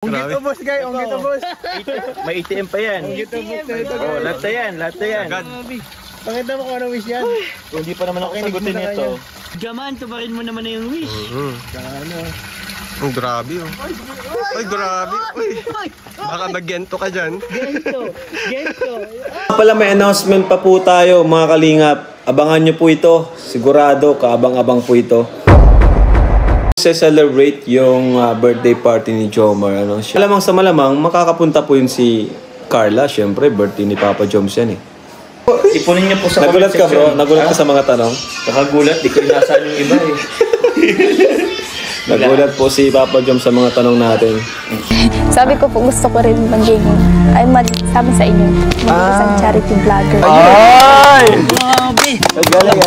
Unggit ubos guys, unggit ubos. May ATM pa yan. Unggit ubos na ito. Oh, lahat na yan, lahat na yan. Pakita mo kung ano wish yan. Kung hindi pa naman ako sagutin nito. Jaman, tubarin mo naman na yung wish. Ano? Ang grabe oh. Ay, grabe. Uy. Baka mag-gento ka dyan. Gento. Pala may announcement pa po tayo mga kalingap. Abangan nyo po ito. Sigurado, kaabang-abang po ito. Celebrate yung birthday party ni Jomar. Ano? Malamang sa malamang, makakapunta po yun si Carla. Siyempre, birthday ni Papa Joms yan eh. Ipunin niyo po sa Nagulat ka bro? Nagulat ka sa mga tanong? Nakagulat, di ko inasaan yung iba eh. Nagulat po si Papa Joms sa mga tanong natin. Sabi ko po gusto ko rin maging, sabi sa inyo, maging isang charity vlogger. Ay! Grabe. Galing.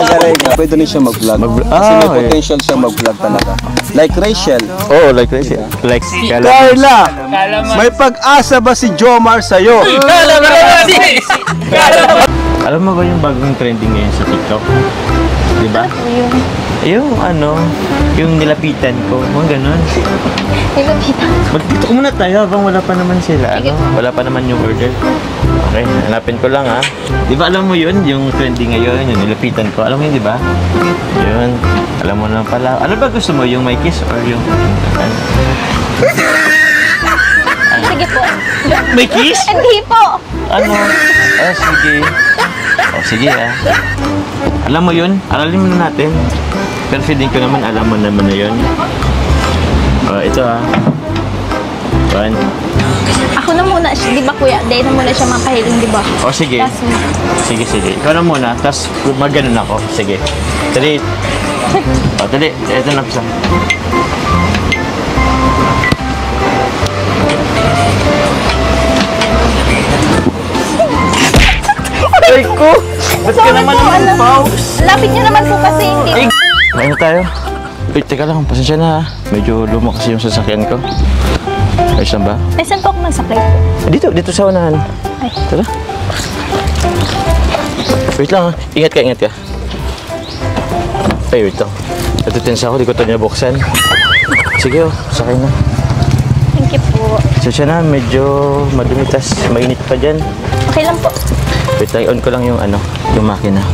Pwede rin siya mag-vlog. Kasi may potential siya mag-vlog talaga. Like Rachel. Oo, like Rachel. Like Carla! May pag-asa ba si Jomar sa'yo? Alam mo ba yung bagong trending ngayon sa TikTok? Di ba? Yung ano, yung nilapitan ko, mga ganun. Nilapitan? Magtito ko muna tayo habang wala pa naman sila. Ano? Wala pa naman yung order. Okay, hanapin ko lang ha. Di ba alam mo yun, yung trending ngayon, yung nilapitan ko. Alam mo yun, di ba? Yun, alam mo na pala. Ano ba gusto mo, yung may kiss or yung... Sige po. May kiss? Hindi po. Ano? Ah, sige. O, sige ah. Alam mo yun? Aralin mo na natin. Pero feeling ko naman, alam mo naman na yun. O, ito ah. One. Ako na muna, di ba kuya? Dahil na muna siya makahiling, di ba? O, sige. Sige. Ikaw na muna. Tapos, mag-ganon ako. Sige. Tali. O, tali. Ito na pisa. Ay ko! Ba't ka naman umampaw? Lapit niyo naman po kasi hindi. Ay! Ano tayo? Wait, teka lang. Pasensya na ha. Medyo luma kasi yung sasakyan ko. Ayos lang ba? Ay, saan po ako nagsakay? Dito sa unahan. Ay. Tara. Wait lang ha. Ingat ka. Ay, wait lang. Natutins ako. Di ko ito nabuksan. Sige sakay na. Thank you po. Pasensya na. Medyo madumi. Tas mainit pa dyan. Okay lang po. Wait, on ko lang yung yung makina. Thank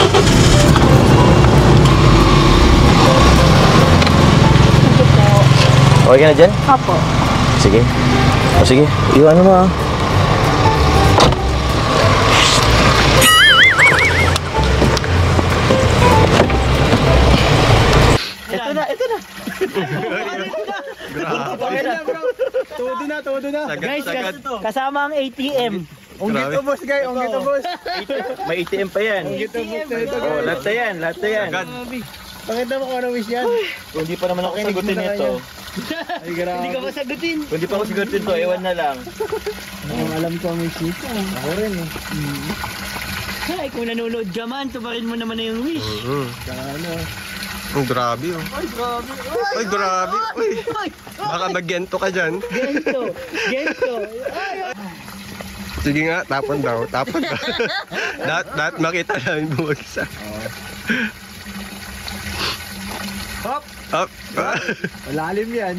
you po. Okay ka na dyan? Opo. Sige. O sige, iwan mo ah. Ito na. Todo na. Guys, kasama ang ATM. Unggit ubos guys, unggit ubos. May ATM pa yan. Unggit ubos na ito. Oh, lahat na yan. Pakita mo kung ano wish yan. Kung hindi pa naman ako sagutin nito. Ay, grabe. Hindi ka masagutin. Kung hindi pa ako sagutin to, ewan na lang. Ang alam ko ang wish nito. Ako rin eh. Ay, kung nanonood Jaman, tubarin mo naman na yung wish. Ano? Ang grabe oh. Ay, grabe. Uy. Baka mag-gento ka dyan. Gento. Sige nga, tapon daw. Dapat makita namin bumagsak. Hop! Up. Malalim yan.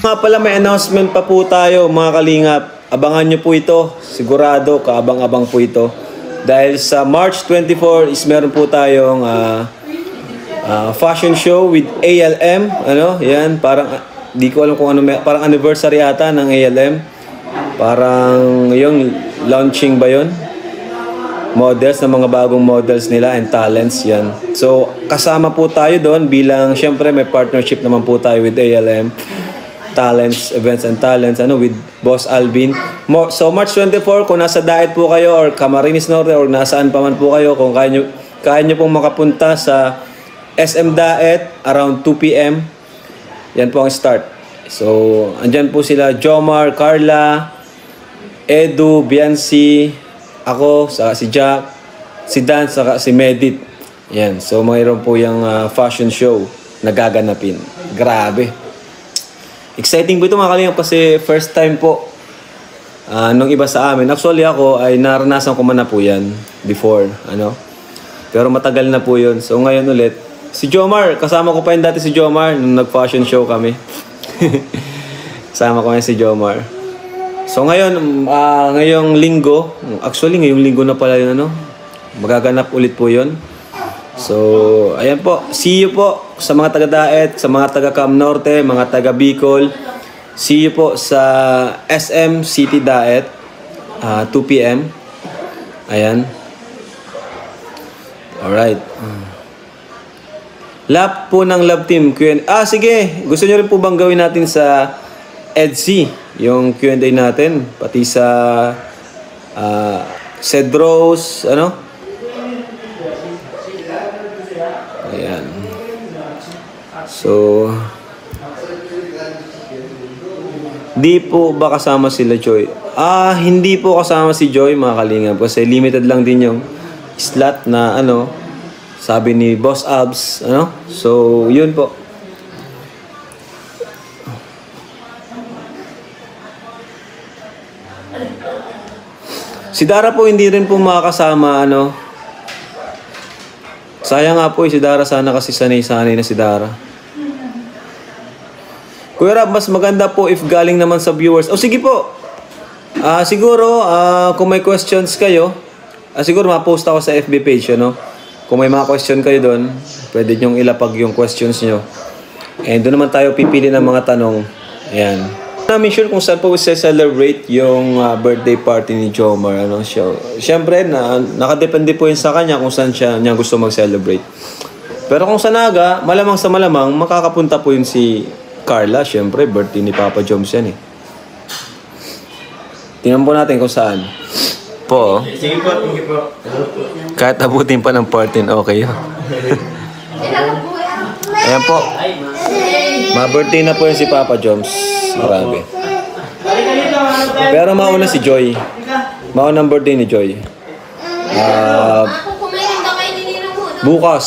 Nga pala may announcement pa po tayo mga kalingap. Abangan nyo po ito. Sigurado, kaabang-abang po ito. Dahil sa March 24 is meron po tayong fashion show with ALM. Ano? Yan, parang di ko alam kung ano, parang anniversary ata ng ALM. Parang yung launching ba yun? Models, ng mga bagong models nila and talents yan. So, kasama po tayo doon bilang, syempre may partnership naman po tayo with ALM. Talents, Events and Talents, with Boss Alvin. So, March 24, kung nasa Daet po kayo or Camarines Norte or nasaan pa man po kayo, kung kaya nyo pong makapunta sa SM Daet around 2 p.m. Yan po ang start. So, andyan po sila Jomar, Carla, Edu, Biancy, ako, si Jack, si Dan, saka si Medit. Yan. So, mayroon po yung fashion show na gaganapin. Grabe. Exciting po ito mga kalingap kasi first time po nung iba sa amin. Actually ako ay naranasan ko man na po yan before. Pero matagal na po yun. So ngayon ulit, si Jomar, kasama ko pa yun dati si Jomar nung nag-fashion show kami. Kasama ko ngayon si Jomar. So ngayon, ngayong linggo, actually ngayong linggo na pala yun, ano? Magaganap ulit po yun. So, ayan po. See you po sa mga taga-Daet, sa mga taga-Cam Norte, mga taga-Bicol. See you po sa SM City Daet, 2 p.m. Ayan. Alright. Lap po ng Love Team Q&A. Sige. Gusto nyo rin po bang gawin natin sa EDC yung Q&A natin? Pati sa Cedros, ano? Ayan. So, di po ba kasama sila Joy? Hindi po kasama si Joy, mga kalingap. Kasi limited lang din yung slot na ano, sabi ni Boss Abs, ano? So, yun po. Si Dara po hindi rin po makakasama, ano? Sayang nga po si Dara, sana kasi sanay-sanay na si Dara. Kuya Rab, mas maganda po if galing naman sa viewers. Sige po. Siguro, kung may questions kayo, siguro ma-post ako sa FB page, ano? Kung may mga question kayo doon, pwede nyong ilapag yung questions nyo. And doon naman tayo pipili ng mga tanong. Ayan. Namin sure kung saan po celebrate yung birthday party ni Jomar, ano? Siyempre, nakadepende po yun sa kanya kung saan niya gusto mag-celebrate. Pero kung sa Naga, malamang sa malamang, makakapunta po yun si Carla. Siyempre, birthday ni Papa Joms yan eh. Tingnan po natin kung saan. Po. Sige po, thank you po. Kahit abutin pa ng party, okay. Ayan po. Ma-birthday na po yun si Papa Joms. Marami. Pero mauna si Joy. Mauna ang birthday ni Joy. Bukas.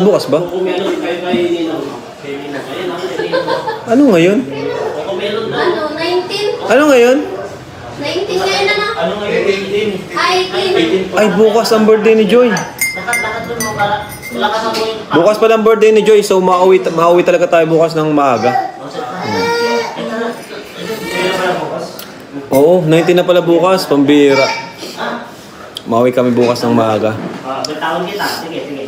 Bukas ba? Ano ngayon? Ano, 19? Ano ngayon? 19 ngayon na na? Ano ngayon? 18? Ay, bukas ang birthday ni Joy. Bukas pala ang birthday ni Joy. So, mauwi talaga tayo bukas ng maaga. Oo, 19 na pala bukas. Pambira. Mauwi kami bukas ng maaga. Betawin kita. Sige, sige.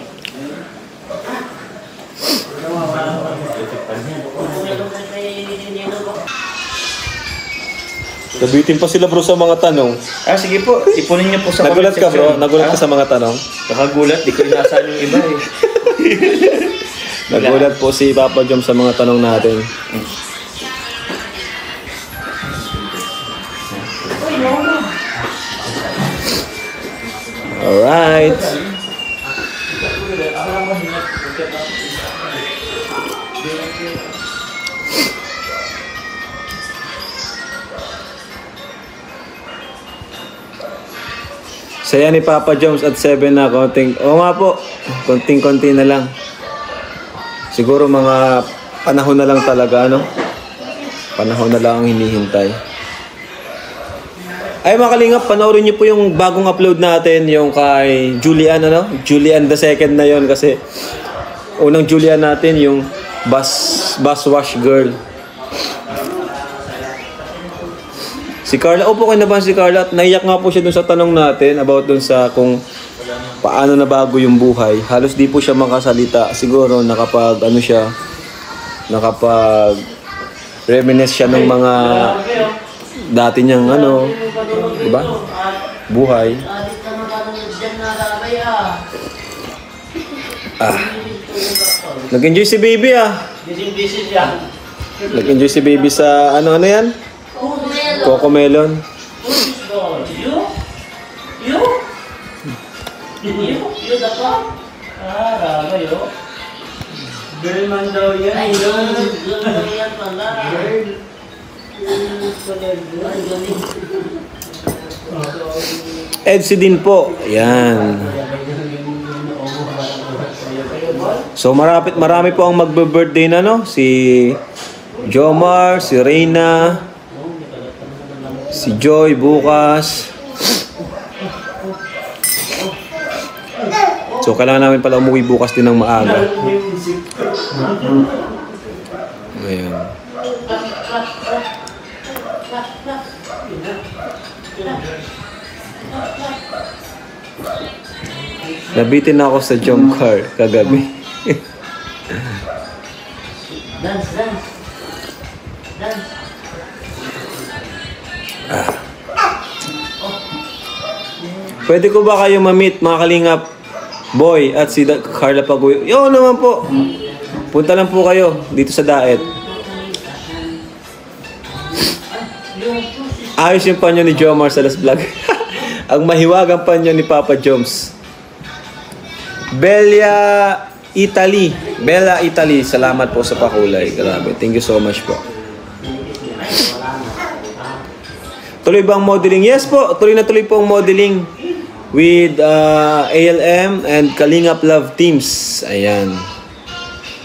Nabitin pa sila bro sa mga tanong. Sige po, ipunin niyo po sa Nagulat comment ka bro? section. Nagulat ka sa mga tanong? Nakagulat, di ko inaasahan yung iba eh. Nagulat po si Papa Jom sa mga tanong natin. Alright. Saya ni Papa Joms at 7 na konting. Oo nga po. Konting-konti na lang. Siguro mga panahon na lang talaga, ano? Panahon na lang ang hinihintay. Ay mga kalingap, panoorin niyo po yung bagong upload natin, yung kay Julian, ano? Julian the second na yon kasi unang Julian natin, yung bus wash girl. Si Carla, upo kayo na ba si Carla? Naiyak nga po siya dun sa tanong natin about dun sa kung paano nabago yung buhay. Halos di po siya makasalita. Siguro nakapag reminisce siya ng mga dati niyang diba? Buhay. Nag-enjoy si baby Nag-enjoy si baby sa ano yan? Coco melon. You the clock? Raga yo. Girl man daw yan. Ay, girl man yan pala. EDC din po. Yan. So marami po ang magbe-birthday na, no? Si Jomar, si Reyna, si Joy bukas. So, kailangan namin pala umuwi bukas din ng maaga. Ayan. Nabitin na ako sa jump car kagabi. Dance, dance. Dance. Pwede ko ba kayo ma-meet, mga kalingap? Boy at si Carla Paguyo. Yo naman po. Punta lang po kayo dito sa Daet. Ayos yung panyo ni Jomar sa Las Vlog. Ang mahiwagang panyo ni Papa Joms. Bella Italy. Bella Italy. Salamat po sa pakulay. Grabe. Thank you so much po. Tuloy ba ang modeling? Yes po. Tuloy na tuloy po ang modeling with ALM and Kalingap Love Teams. Ayan.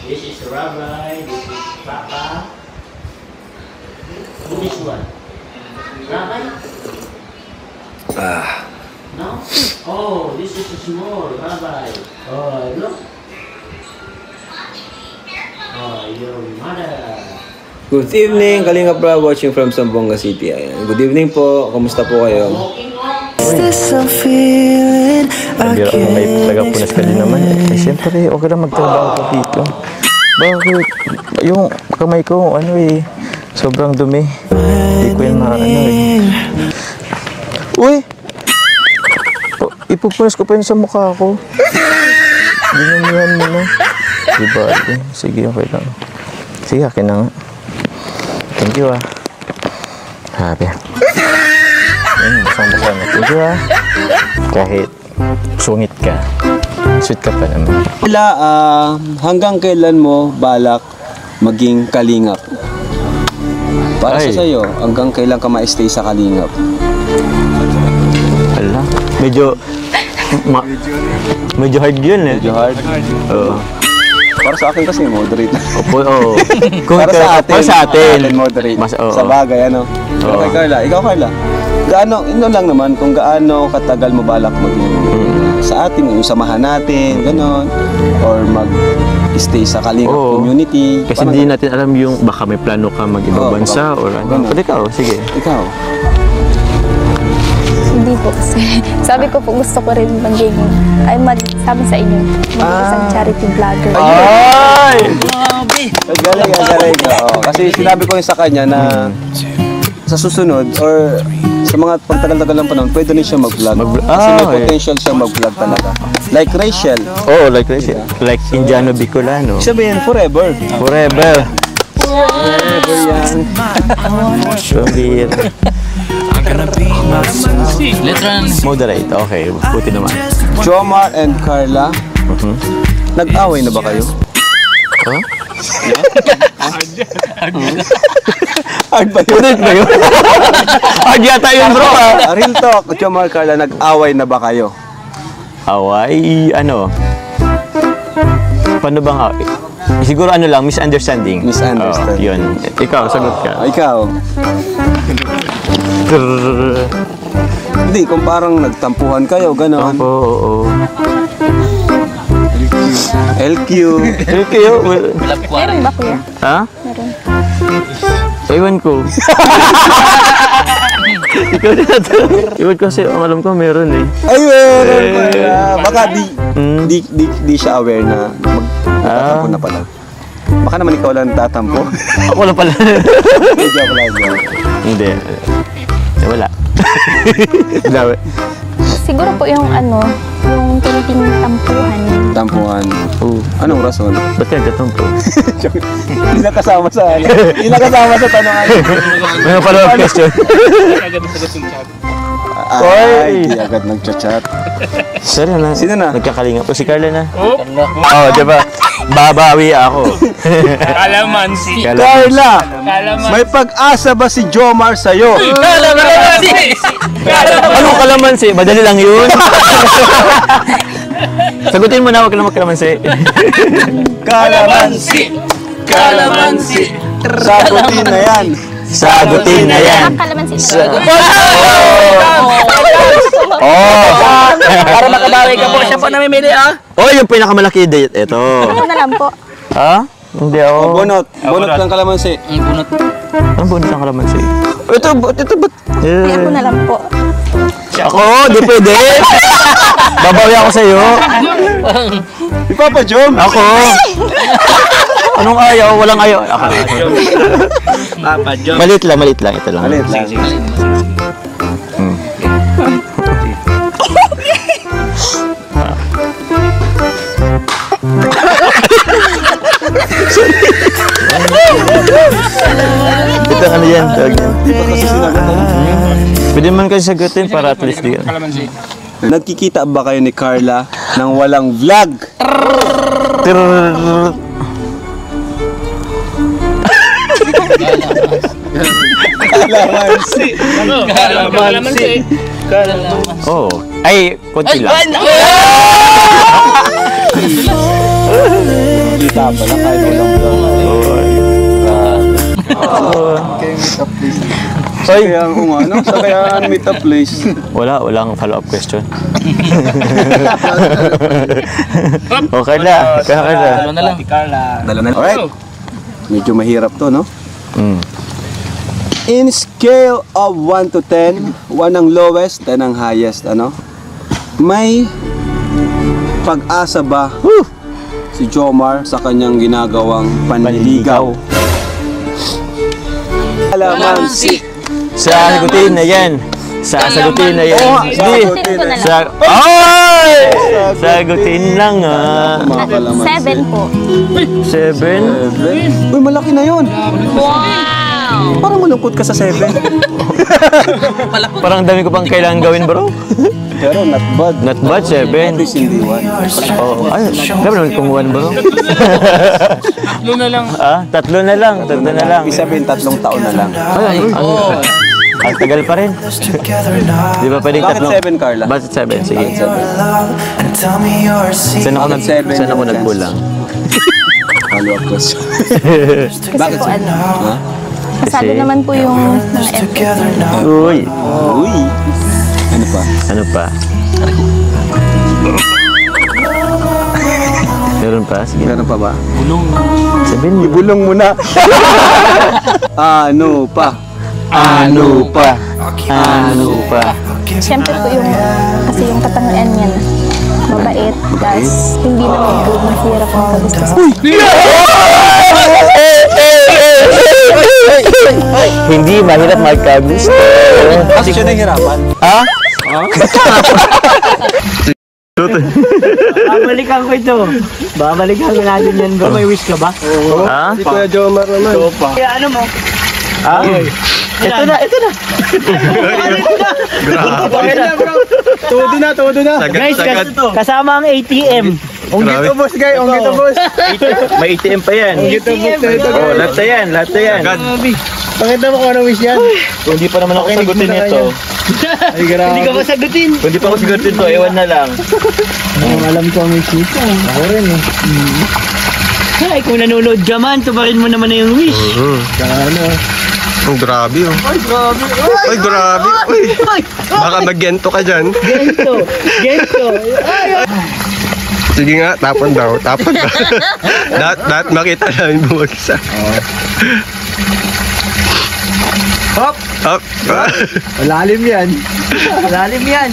This is Rabbi, this is Papa. Who this one? Rabbi? No? Oh, this is a small Rabbi. Oh, look. Oh, your mother. Good evening, Kalingap Bra, watching from Zamboanga City. Ayan. Good evening po. Kamusta po kayo? Walking on. Bira ko may tagapunas ka din naman. Eh, siyempre, okay lang magtrabaho ko dito. Bakit? Yung kamay ko, sobrang dumi. Hindi ko yung maano Uy! Ipupunas ko pa yun sa mukha ko. Ginamihan mo na. Diba? Sige, okay lang. Sige, akin na nga. Thank you Happy. Basang-basa na. Thank you Kahit sungit ka, sweet ka pa naman. Hanggang kailan mo balak maging kalingap? Para sa sayo, hanggang kailan ka ma-stay sa kalingap? Ala, medyo hard yun eh. Medyo hard? Oo. Para sa akin kasi moderate. Opo, oo. Para sa atin moderate. Mas, sa bagay, ano? Okay, Carla. Ikaw, Carla. Ino lang naman, kung gaano katagal mo balak maging sa atin, yung samahan natin, gano'n. Or mag-stay sa Kalingap community. Kasi hindi natin alam yung baka may plano ka mag-ibang bansa or ano. Pero ikaw, sige. Ikaw? Hindi po kasi. Sabi ko po gusto ko rin maging, sabi sa inyo, maging isang charity vlogger. Ay! Galing. Kasi sinabi ko yun sa kanya na sa susunod or sa mga pagtagal-tagal ng panahon, pwede rin siya mag-vlog. Kasi may potential siya mag-vlog talaga. Like Rachel. Oh, like Rachel. Like Indiano Bicolano. Sabihin, forever. Forever. Forever yan. Sumir. Moderate. Okay, puti naman. Jomar and Carla, nag-away na ba kayo? Huh? Hard ba yun? Hard yata yun, bro. Real talk, Jomar, Carla, nag-away na ba kayo? Away, paano bang away? Siguro lang, misunderstanding. Misunderstanding. Yun. Ikaw, sagot ka. Ikaw? Hindi, kung parang nagtampuhan kayo, gano'n. Oo. LQ. Meron ba kuya? Ha? Meron. Ewan ko. Ikaw na ito. Ewan ko kasi, ang alam ko meron eh. Ay, meron pala. Baka di siya aware na magtatampo na pala. Baka naman ikaw lang tatampo. Ako lang pala. Joke lang. Hindi. Wala. Siguro po yung yung tiniting tampuhan. Tampuhan. Anong rason? Ba't ka nagtatampo? Hindi nakasama sa tanongan. May follow-up question. Ay, di agad nagchat-chat. Sorry na. Sino na? Nagkakalinga po. Si Carla na. Oo, diba? Babawi ako. Kalamansi. Carla! May pag-asa ba si Jomar sa'yo? Kalamansi. Anong kalamansi? Madali lang yun. Sagutin mo na, wag ka lang magkalamansi. Kalamansi! Kalamansi. Sagutin na yan. Sagutin na yan. Kalamansi. Oh! Para makabawi ka po. Siya po namimili ah. Oh, yung pinakamalaki date. Ito. Ano na lang po. Ha? Hindi ako. Bunot. Bunot ng kalamansi. Ang bunot ng kalamansi. Ito ba't? Kaya po na lang po. Ako, di pwede. Babawi ako sa'yo. Si Papa Jom. Ako. Anong ayaw? Walang ayaw. Ako. Papa John. Maliit lang. Ito lang. Alit lang. Ito ano yan? Pwede man kayo sagutin para at least di. Nagkikita ba kayo ni Carla nang walang vlog? Kalamansi. Oh. Ay, konti lang. Kita pala kahit walang vlog. Kaya kung ano, sa kaya meet up place. Walang follow-up question. Okay na. Dalawa na lang. Dala na. Alright. Medyo mahirap to, no? Mm. In scale of 1 to 10, 1 ang lowest, 10 ang highest, ano? May pag-asa ba si Jomar sa kanyang ginagawang panliligaw? Kalamansi. Sagutin na yan. Sagutin na yan. Sagutin na yan. Ay! Sagutin lang ah. 7 po. 7? Uy, malaki na yun. Wow! Parang malungkot ka sa 7. Parang dami ko pang kailangan gawin bro. Pero not bad. Not bad, 7. At least hindi 1. Oh, ay, dami naman kung 1 bro. Tatlo na lang. Ah, 3 na lang. 3 na lang. Ibig sabihin, 3 taon na lang. Ay, ang tagal pa rin. Di ba pwedeng Bakit 3? 7, Carla? Bakit 7? Sige. Saan Saan ako nagkulang? Follow-up question. Kasi po ano, kasado Kasi- naman po yung mga effort. Uy. Uy. Ano pa? Ano pa? Meron pa? Sige. Meron pa ba? Sabihin mo. Ibulong mo na. Ano pa? Ano pa? Ano pa? Siyempre po yung, kasi yung katangian niya na mabait, tapos hindi naman po mahirap ang kagusto sa Hindi mahirap magkagusto. Kasi siya nahihirapan. Ha? Babalikan ko ito. Babalikan ko natin yan bro. May wish ka ba? Ha? Si Kuya Jomar naman. Kaya ano mo? Ha? Ito na. Todo na. Guys, kasama ang ATM. Onggi to boss, guys. Onggi to boss. May ATM pa yan. Oh, lahat na yan. Pakita mo kung ano wish yan. Kung di pa naman ako sagutin ito. Ay, grabe. Hindi ka masagutin. Kung di pa ako sagutin ito, ewan na lang. Ang alam ko ang wish nito. Ako rin eh. Ay, kung nanonood ka man, tubarin mo naman na yung wish. Kaya ano. Oh, grabe oh. Ay, grabe. Ay, grabe. Uy. Baka magento ka dyan. Gento. Sige nga, tapon daw. Dapat makita namin bumagsak. Hop! Up. Malalim yan. Lalim yan.